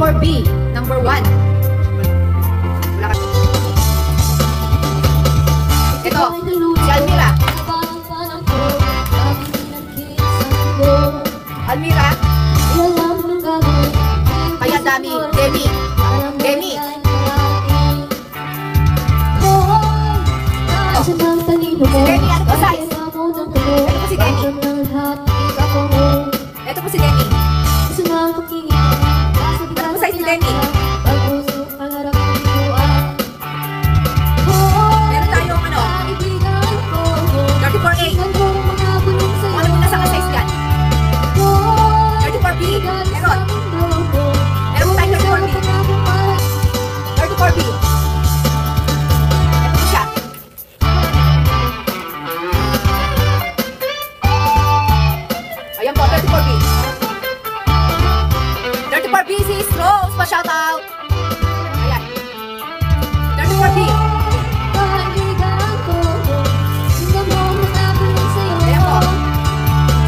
34B, number 1. Wala ka. Ito, si Almira. Almira. Kaya dami. Demi. Demi. Si Demi, ano po size? Ito po si Demi. Ito po si Demi. Ano po size si Demi? Meron tayong ano? 34A. Alam mo na sa ka-size yan? 34B. Meron. Meron po tayong 34B. 34B. Ito po siya. Ayan po, 34B. 34B sis Rose, pa-shoutout. Ayan. 34B. Ayan po.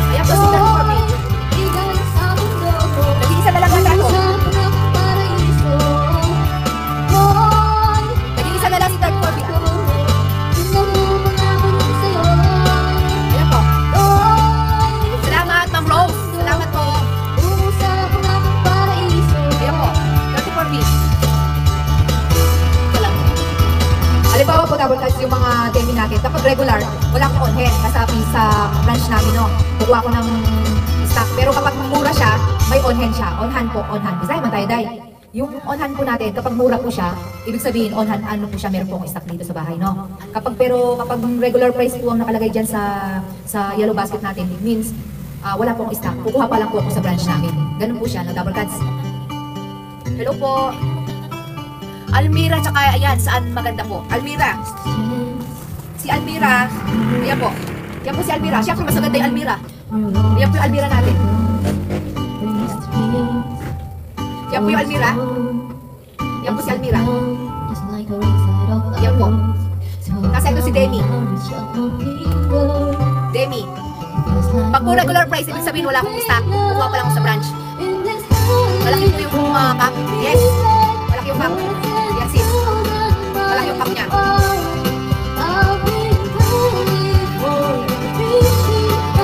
Ayan po si 34B. Nag-iisa na lang ata ito. Nag-iisa na lang si 34B. Ayan po. Salamat, Ma'am Rose. Salamat po. Ayan po. 34B. Halimbawa po, double touch yung mga demi natin. Kapag regular, wala ko on hand. Kasabi sa branch namin, no? Kukuha ko ng stock. Pero kapag mura siya, may on hand siya. On hand po, on hand. Kasi man tayo, day. Yung on hand po natin, kapag mura po siya, ibig sabihin, on hand, ano po siya, meron po akong stock dito sa bahay, no? Kapag regular price po ang nakalagay dyan sa yellow basket natin, it means, wala po akong stock. Kukuha pa lang po ako sa branch namin. Ganun po siya, no? Double cuts. Hello po. Almira, tsaka ayan, saan maganda po? Almira. Si Almira, ayan po. Yan po si Almira. Siyempre, mas maganda yung Almira. Yan po yung Almira natin. Yan po yung Almira. Yan po si Almira. Yan po. Kasi ito si Demi. Demi. Pag po regular price, ibig sabihin wala akong stock. Kukuha pa lang ako sa branch. Malaki po yung pack. Yes. Malaki yung pack. Yes, sis. Malaki yung pack niya.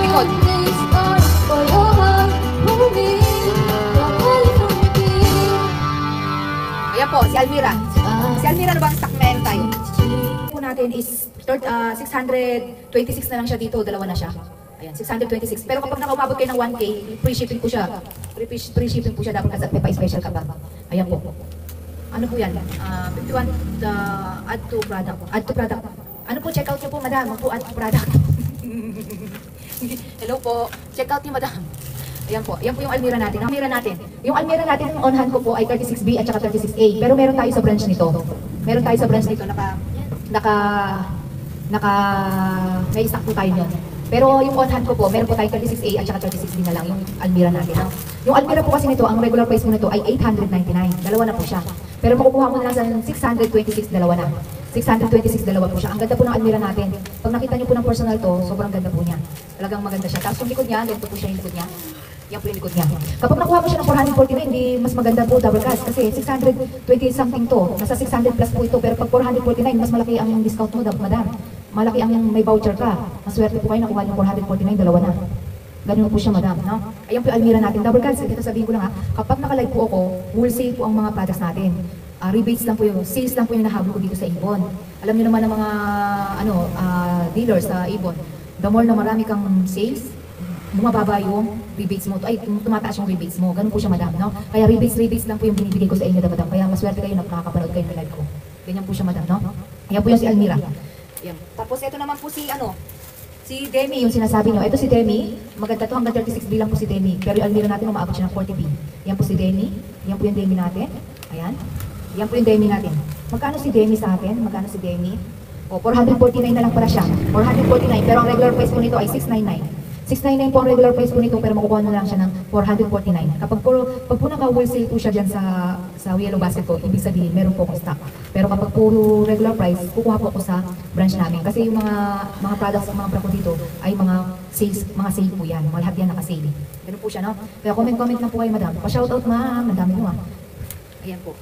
Likod. Ayan po, si Almira. Si Almira, ano bang stock meron tayo? Po natin is 626 na lang siya dito. Dalawa na siya. Ayan, 626. Pero kapag nakaumabot kayo ng 1K, free shipping po siya. Free shipping po siya dapat kasi at may pa-special ka pa. Ayan po. Ano po yan? 51, add to product. Add to product. Ano po, check out niyo po, madam. Mag po add to product. Hello po. Check out niyo, madam. Ayan po. Ayan po yung Almira natin. Yung Almira natin, yung on hand ko po ay 36B at saka 36A. Pero meron tayo sa branch nito. May stock po tayo nyo. Pero yung on hand ko po, meron po tayong 36A at saka 36B na lang yung Almira natin. No? Yung Almira po kasi nito, ang regular price po nito ay 899. Dalawa na po siya. Pero makukuha mo na lang sa 626, dalawa na. 626, dalawa po siya. Ang ganda po ng Almira natin. Pag nakita niyo po ng personal to, sobrang ganda po niya. Talagang maganda siya. Tapos yung likod niya, ganito po siya yung likod niya. Yan po yung likod niya. Kapag nakuha mo siya ng 449, hindi mas maganda po double cash. Kasi 620 something to. Nasa 600 plus po ito. Pero pag 449, mas malaki ang discount mo, madam. Malaki ang may voucher ka. Maswerte po kayo nakuha yung 449, dalawa na. Ganun po siya, madam. No? Ayan po yung Almira natin. Double cash. Ito sabihin ko lang ha. Kapag nakalive po ako, wholesale po ang mga products natin. Rebates lang po yung, sales lang po yung nahabol ko dito sa Ibon. Alam niyo naman ng mga dealers sa Ibon. The more na marami kang sales, bumababa yung rebates mo. Ay, tumataas yung rebates mo. Ganun po siya, madam. No? Kaya rebates lang po yung binibigay ko sa inyo, madam. Kaya maswerte kayo na nakakapanood kayo ng live ko. Ganyan po siya, madam. No? Ayan po yung si Almira. Ayan. Tapos ito naman po si Demi, yung sinasabi nyo. Ito si Demi. Maganda to, hanggang 36B lang po si Demi. Pero yung Almira natin, umaabot siya ng 40B. Yan po si Demi. Yan po yung Demi natin. Ayan. Yan po yung Demi natin. Magkano si Demi sa atin? Magkano si Demi? O, 449 na lang para siya. 449. Pero ang regular price po nito ay 699. 699 po ang regular price po nito, pero makukuha na lang siya ng 449. Pag po naka-wholesale po siya dyan sa yellow basket ko, ibig sabihin, meron po akong stock. Pero kapag puro regular price, kukuha po ako sa branch namin. Kasi yung mga products, mga brand ko dito, ay mga sale po yan. Mga lahat yan naka-sale. Ganun po siya, no? Kaya comment lang po kayo, madam. Pa-shoutout, ma'am. Ang dami mo, ha. Ayan po.